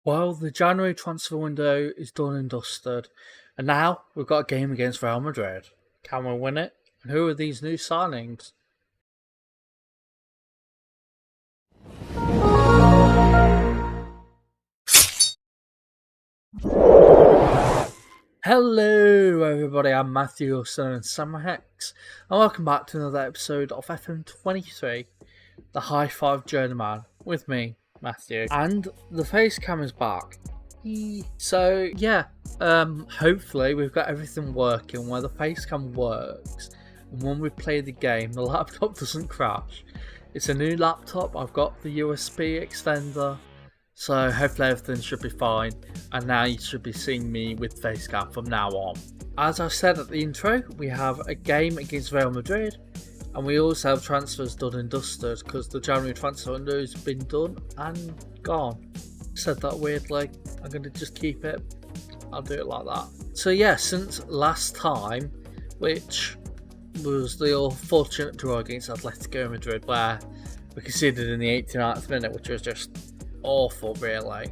Well, the January transfer window is done and dusted, and now we've got a game against Real Madrid. Can we win it? And who are these new signings? Hello everybody, I'm Matthew Wilson and SamuraiHex, and welcome back to another episode of FM23, the High Five Journeyman, with me, Matthew. And the face cam is back. So yeah, hopefully we've got everything working where the face cam works, and when we play the game the laptop doesn't crash. It's a new laptop, I've got the USB extender, so hopefully everything should be fine, and now you should be seeing me with facecam from now on. As I said at the intro, we have a game against Real Madrid, and we also have transfers done and dusted because the January transfer window has been done and gone. Said that weirdly, I'm going to just keep it, I'll do it like that. So yeah, since last time, which was the unfortunate draw against Atletico Madrid where we conceded in the 89th minute, which was just awful really.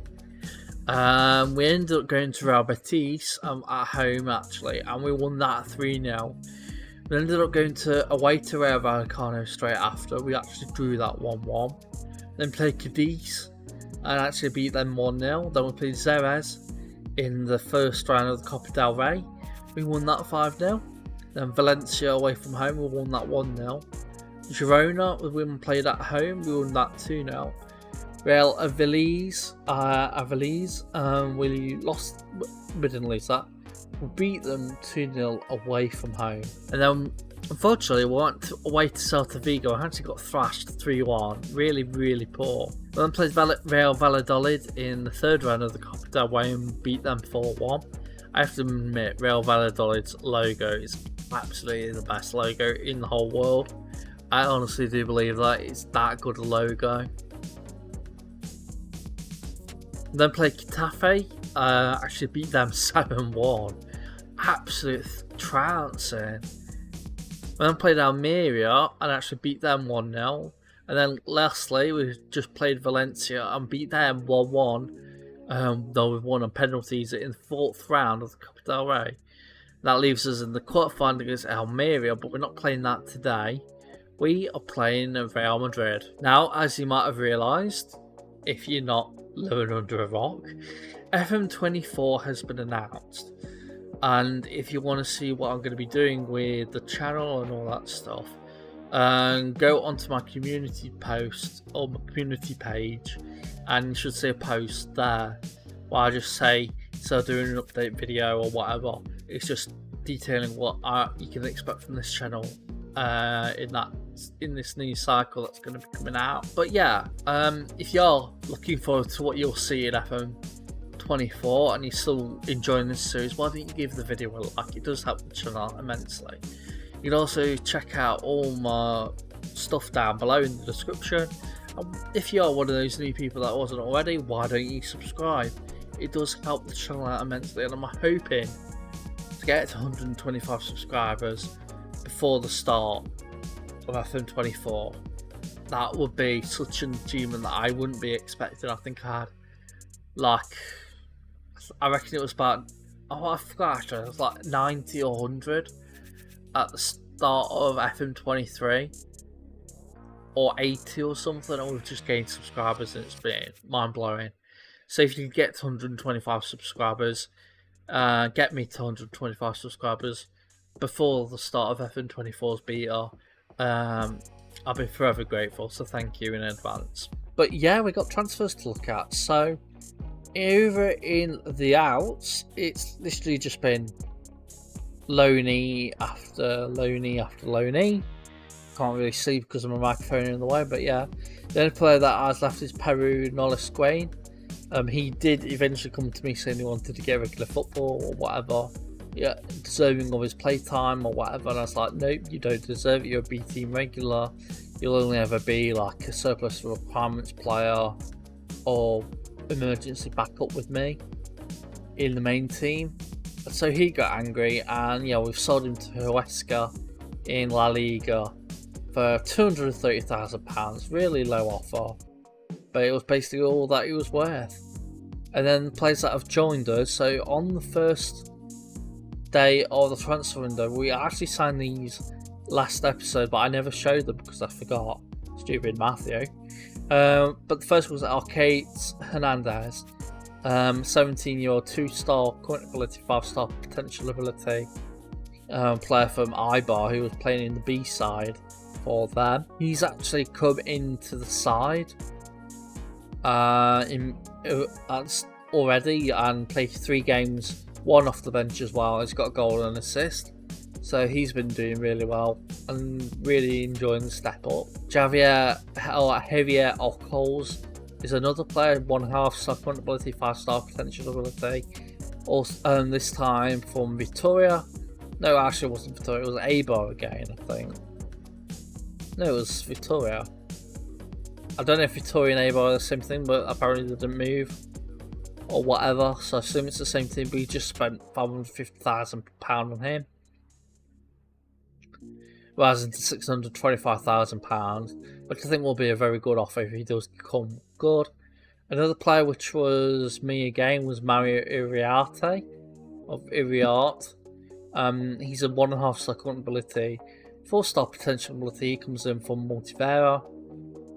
We ended up going to Real Betis at home actually, and we won that 3-0. We ended up going away to Real Vallecano straight after. We actually drew that 1-1. Then played Cadiz and actually beat them 1-0. Then we played Xerez in the first round of the Copa del Rey. We won that 5-0. Then Valencia away from home, we won that 1-0. Girona, we played at home, we won that 2-0. Real Avilés, we didn't lose that. We beat them 2-0 away from home. And then, unfortunately, we went away to Celta Vigo and actually got thrashed 3-1. Really, really poor. We then played Real Valladolid in the third round of the Copa del Rey and beat them 4-1. I have to admit, Real Valladolid's logo is absolutely the best logo in the whole world. I honestly do believe that it's that good a logo. Then played Getafe, actually beat them 7-1. Absolute trouncing. Then played Almeria and actually beat them 1-0. And then lastly, we just played Valencia and beat them 1-1. Though we've won on penalties in the fourth round of the Copa del Rey. That leaves us in the quarterfinal against Almeria, but we're not playing that today. We are playing Real Madrid. Now, as you might have realised, if you're not living under a rock, FM24 has been announced. And if you want to see what I'm going to be doing with the channel and all that stuff, go onto my community post or my community page, and you should see a post there where I just say, so doing an update video or whatever. It's just detailing what you can expect from this channel in this new cycle that's going to be coming out. But yeah, if you're looking forward to what you'll see in FM24 and you're still enjoying this series, why don't you give the video a like? It does help the channel immensely. You can also check out all my stuff down below in the description. And if you're one of those new people that wasn't already, why don't you subscribe? It does help the channel out immensely, and I'm hoping to get to 125 subscribers before the start of FM24. That would be such an achievement that I wouldn't be expecting. I think I had I reckon it was about, I forgot actually, it was like 90 or 100 at the start of FM23, or 80 or something, and we've just gained subscribers and it's been mind blowing. So if you can get to 125 subscribers, get me to 125 subscribers before the start of FM24's beta, I'll be forever grateful, so thank you in advance. But yeah, we got transfers to look at. So over in the outs, it's literally just been loanee after loanee after loanee. Can't really see because of my microphone in the way, but yeah. The only player that has left is Peru Nolasquain. He did eventually come to me saying he wanted to get regular football or whatever, yeah, deserving of his playtime or whatever, and I was like, nope, you don't deserve it, you're a B team regular, you'll only ever be like a surplus requirements player or emergency backup with me in the main team. So he got angry, and yeah, we've sold him to Huesca in La Liga for £230,000, really low offer, but it was basically all that he was worth. And then the players that have joined us. So on the first day of the transfer window, we actually signed these last episode, but I never showed them because I forgot. Stupid Matthew. But the first was Arcades Hernandez, 17-year-old, 2-star current ability, 5-star potential ability, player from Ibar who was playing in the B side for them. He's actually come into the side already and played 3 games, 1 off the bench as well. He's got a goal and assist, so he's been doing really well and really enjoying the step up. Javier Alcoles is another player, 1.5-star current ability, 5-star potential ability. Also, this time from Vitoria. No, actually it wasn't Vitoria, it was Eibar again, I think. No, it was Vitoria. I don't know if Vitoria and Eibar are the same thing, but apparently they didn't move or whatever, so I assume it's the same thing, but he just spent £550,000 on him, rather than £625,000, which I think will be a very good offer if he does come good. Another player which was me again was Mario Iriarte of Iriarte. He's a 1.5-star current ability, 4-star potential ability. He comes in from Multivera,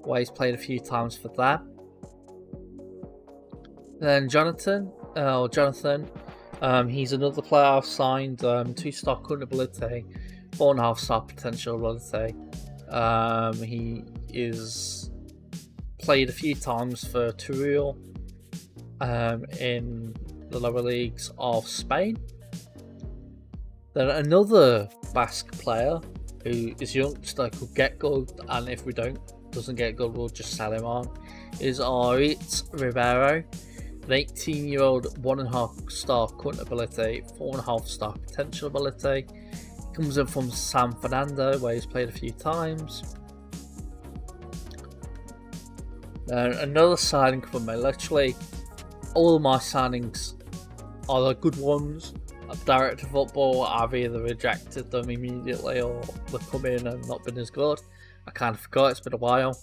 where he's played a few times for them. Then Jonathan, he's another player I've signed, 2-star current ability, 4.5-star potential ability. He is played a few times for Teruel in the lower leagues of Spain. Then another Basque player who is youngster, could get good, and if we doesn't get good, we'll just sell him on, is Aritz Rivero, an 18-year-old, 1.5-star current ability, 4.5-star potential ability. He comes in from San Fernando, where he's played a few times. Another signing for me. Literally, all of my signings are the good ones. Direct to football, I've either rejected them immediately or they've come in and not been as good. I kind of forgot, it's been a while.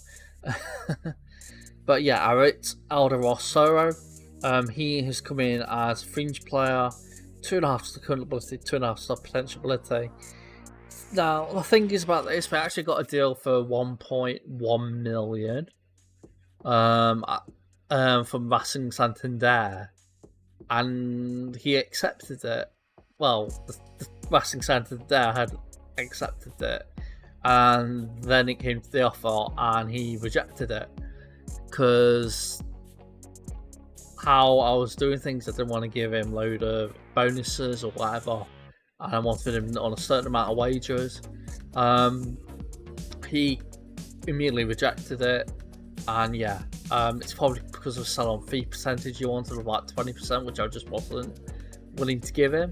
But yeah, Aritz Alderosoro, he has come in as fringe player, 2.5-star current ability, 2.5-star potential ability. Now, the thing is about this, we actually got a deal for 1.1 million from Racing Santander, and he accepted it. Well, the Racing Santander had accepted it, and then it came to the offer and he rejected it because how I was doing things, I didn't want to give him a load of bonuses or whatever, and I wanted him on a certain amount of wagers. He immediately rejected it, and yeah, it's probably because of sell-on fee percentage. He wanted about 20%, which I just wasn't willing to give him.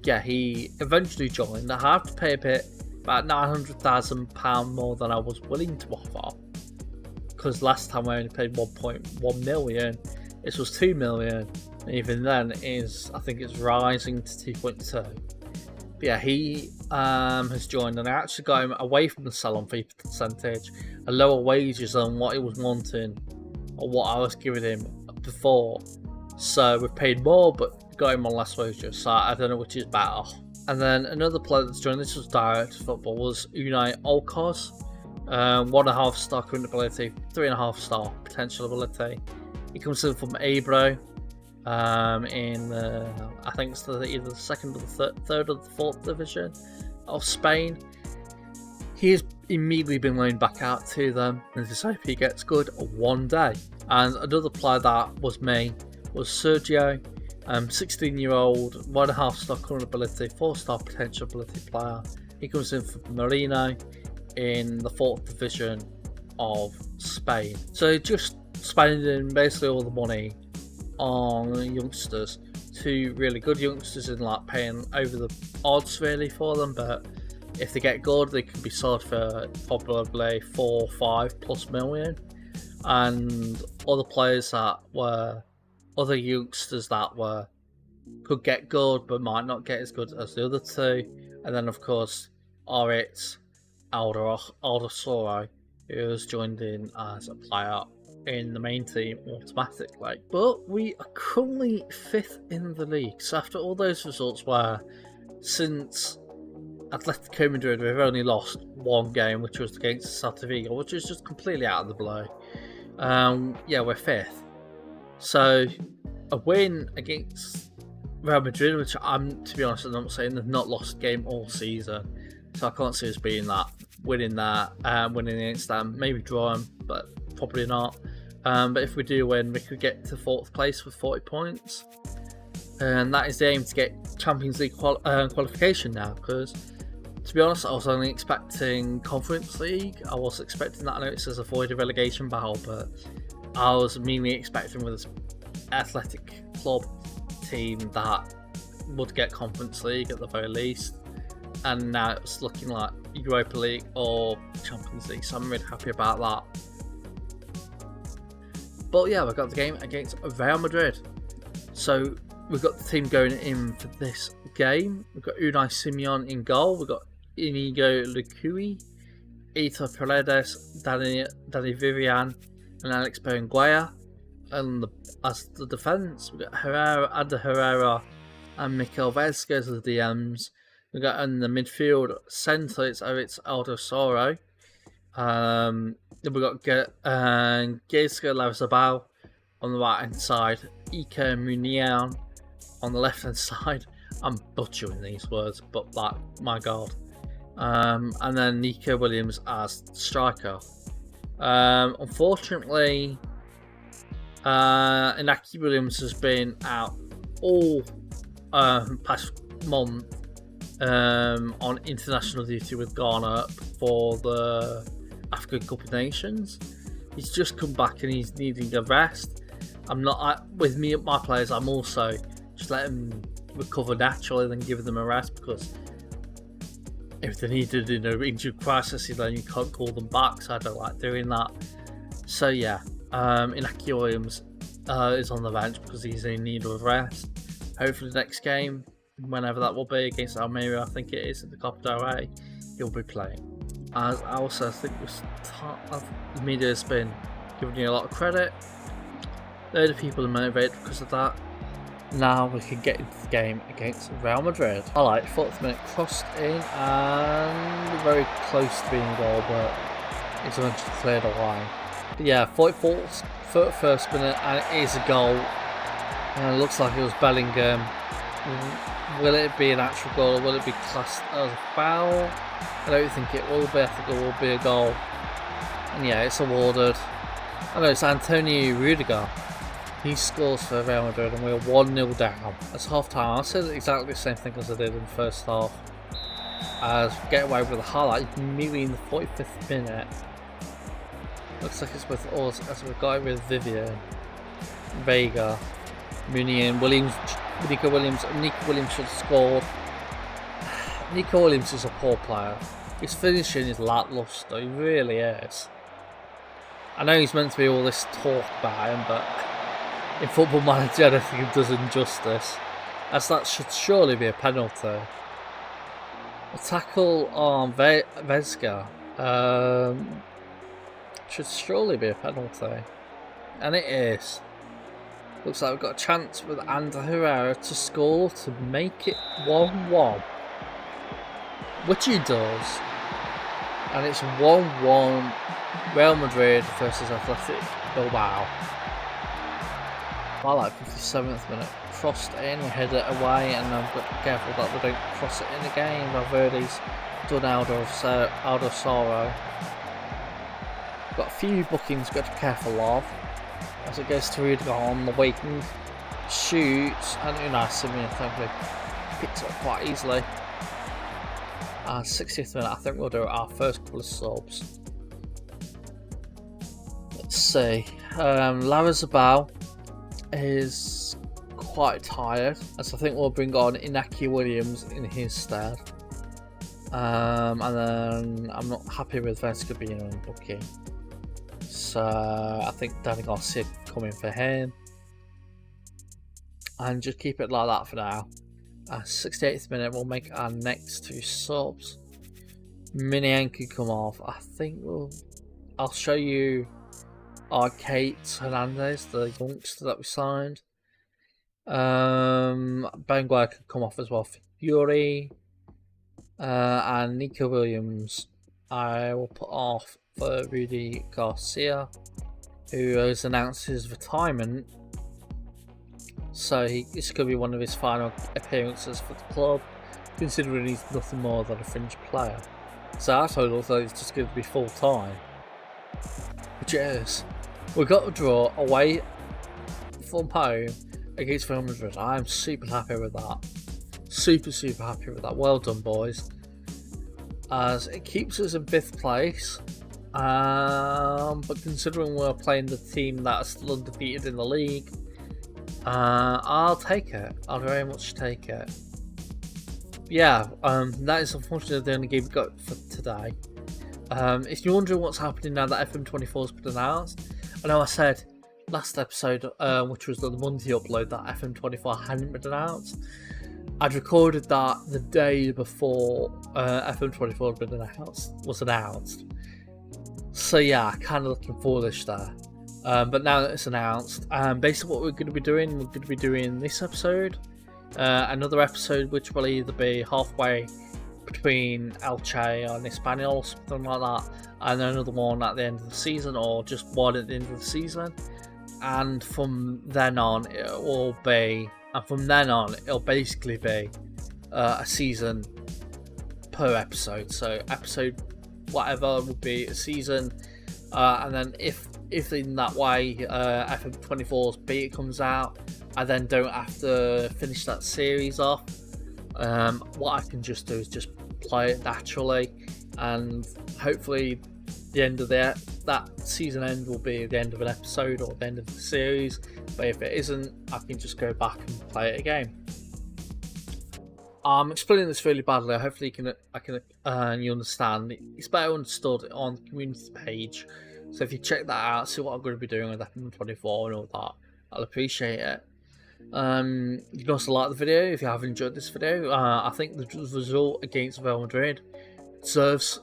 Yeah, he eventually joined. I had to pay a bit, about £900,000 more than I was willing to offer, because last time I only paid 1.1 million. This was 2 million, and even then I think it's rising to 2.2. But yeah, he has joined, and I actually got him away from the sell-on fee percentage, a lower wages than what he was wanting or what I was giving him before. So we paid more, but got him on less wages. So I don't know which is better. And then another player that's joined, this was direct football, was Unai Olcos, 1.5-star current ability, 3.5-star potential ability. He comes in from Ebro, in I think it's either the second or the third or the fourth division of Spain. He has immediately been loaned back out to them, and just hope he gets good one day. And another player that was me was Sergio, 16-year-old, 1.5-star current ability, 4-star potential ability player. He comes in from Marino in the 4th division of Spain. So just spending basically all the money on youngsters, 2 really good youngsters, and like paying over the odds really for them, but if they get good, they can be sold for probably 4 or 5 plus million. And other players that were other youngsters that could get good but might not get as good as the other 2. And then of course Aritz Alderosoro, who has joined in as a player in the main team automatically. But we are currently 5th in the league. So after all those results where since Atletico Madrid we've only lost one game, which was against Celta Vigo, which was just completely out of the blue. Yeah, we're 5th. So a win against Real Madrid, which to be honest, I'm not saying they've not lost a game all season. So I can't see us being that, winning against them, maybe draw them, but probably not. But if we do win, we could get to 4th place with 40 points. And that is the aim to get Champions League qualification now, because to be honest, I was only expecting Conference League. I was expecting that. I know it says avoid a relegation battle, but I was mainly expecting with this athletic club team that would get Conference League at the very least. And now it's looking like Europa League or Champions League, so I'm really happy about that. But yeah, we've got the game against Real Madrid. So we've got the team going in for this game. We've got Unai Simon in goal. We've got Inigo Lucui, Ito Paredes, Danny Vivian, and Alex Berenguer. And as the defence, we've got Ander Herrera and Mikel Vesga as the DMs. We've got in the midfield centre, it's Aldo Soro. Then we've got Gaizka Larrazabal on the right hand side, Ike Munian on the left hand side. I'm butchering these words, but like, my god. And then Nico Williams as striker. Unfortunately, Inaki Williams has been out all past month on international duty with Ghana for the African Cup of Nations. He's just come back and he's needing a rest. With me and my players, I'm also just letting them recover naturally, then giving them a rest, because if they're needed in an injured crisis, then you can't call them back, so I don't like doing that. So yeah, Inaki Williams is on the bench because he's in need of rest. Hopefully the next game, whenever that will be, against Almeria, I think it is, in the Copa del Rey, he'll be playing. As I also think the media has been giving you a lot of credit. A load of people are motivated because of that. Now we can get into the game against Real Madrid. I like 4th minute crossed in and very close to being a goal, but it's eventually cleared away. But yeah, 41st minute, and it is a goal. And it looks like it was Bellingham. Will it be an actual goal, or will it be classed as a foul? I don't think it will be. I think it will be a goal. And yeah, it's awarded. I know it's Antonio Rudiger. He scores for Real Madrid and we're 1-0 down. That's half time. I said exactly the same thing as I did in the first half. As we get away with a highlight immediately in the 45th minute. Looks like it's with us as we've got it with Vivian, Vega, Munian, Williams, Nico Williams. Nico Williams should have scored. Nico Williams is a poor player. His finishing is lacklustre, he really is. I know he's meant to be all this talk about him, but in Football Manager I don't think he does him justice, as that should surely be a penalty. A tackle on Vesga should surely be a penalty, and it is. Looks like we've got a chance with Ander Herrera to score to make it 1-1. Which he does. And it's 1-1 Real Madrid versus Athletic Bilbao. I like 57th minute. Crossed in, we head it away, and I've got to be careful that we don't cross it in again. Valverde's done Aldo Soro. Got a few bookings we've got to be careful of. As it goes to Rudiger on the wing, shoots, and Unai Simon thankfully picks it up quite easily. 60th minute, I think we'll do our first couple of subs. Let's see. Larrazabal is quite tired, as I think we'll bring on Inaki Williams in his stead. And then I'm not happy with Vesca being on booking. So I think Danny Garcia coming for him, and just keep it like that for now. 68th minute, we'll make our next two subs. Minian can come off. I think I'll show you Kate Hernandez, the youngster that we signed. Benguer could come off as well for Fury. And Nico Williams, I will put off for Rudy Garcia, who has announced his retirement. So this could be one of his final appearances for the club, considering he's nothing more than a fringe player. So I told us that it's just going to be full time. Which it is. We got a draw away from home against Real Madrid. I'm super happy with that. Super happy with that. Well done, boys. As it keeps us in 5th place. But considering we're playing the team that's still undefeated in the league, I'll take it. I'll very much take it. Yeah, that is unfortunately the only game we got for today. If you're wondering what's happening now that FM24 has been announced, I know I said last episode, which was the Monday upload, that FM24 hadn't been announced. I'd recorded that the day before FM24 had been was announced. So yeah, kind of looking foolish there. But now that it's announced, basically what we're going to be doing this episode, another episode which will either be halfway between Elche and Espanyol, something like that, and another one at the end of the season, or just one at the end of the season. And from then on, it'll basically be a season per episode. So episode whatever will be a season, and then if in that way FM24's beta comes out, I then don't have to finish that series off. What I can just do is just play it naturally, and hopefully the end of that season end will be the end of an episode or the end of the series. But if it isn't, I can just go back and play it again. I'm explaining this really badly. Hopefully you understand. It's better understood on the community page. So if you check that out, see what I'm going to be doing with FM24 and all that, I'll appreciate it. You can also like the video if you have enjoyed this video. I think the result against Real Madrid deserves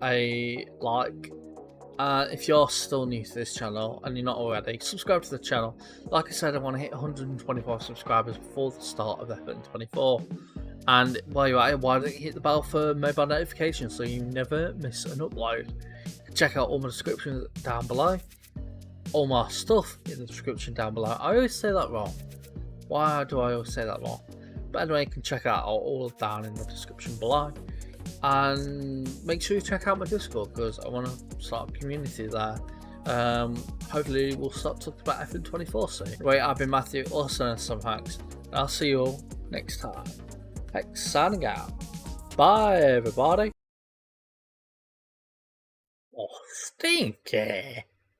a like. If you're still new to this channel and you're not already, subscribe to the channel. Like I said, I want to hit 125 subscribers before the start of FM24. And while you're at it, why don't you hit the bell for mobile notifications so you never miss an upload. Check out all my descriptions down below. All my stuff in the description down below. I always say that wrong. Why do I always say that wrong? But anyway, you can check out all down in the description below. And make sure you check out my Discord, because I want to start a community there. Hopefully we'll start talking about FM24 soon. Anyway, I've been Matthew, also known as SamuraiHex, and I'll see you all next time. Hex signing out. Bye everybody. Oh, stinky.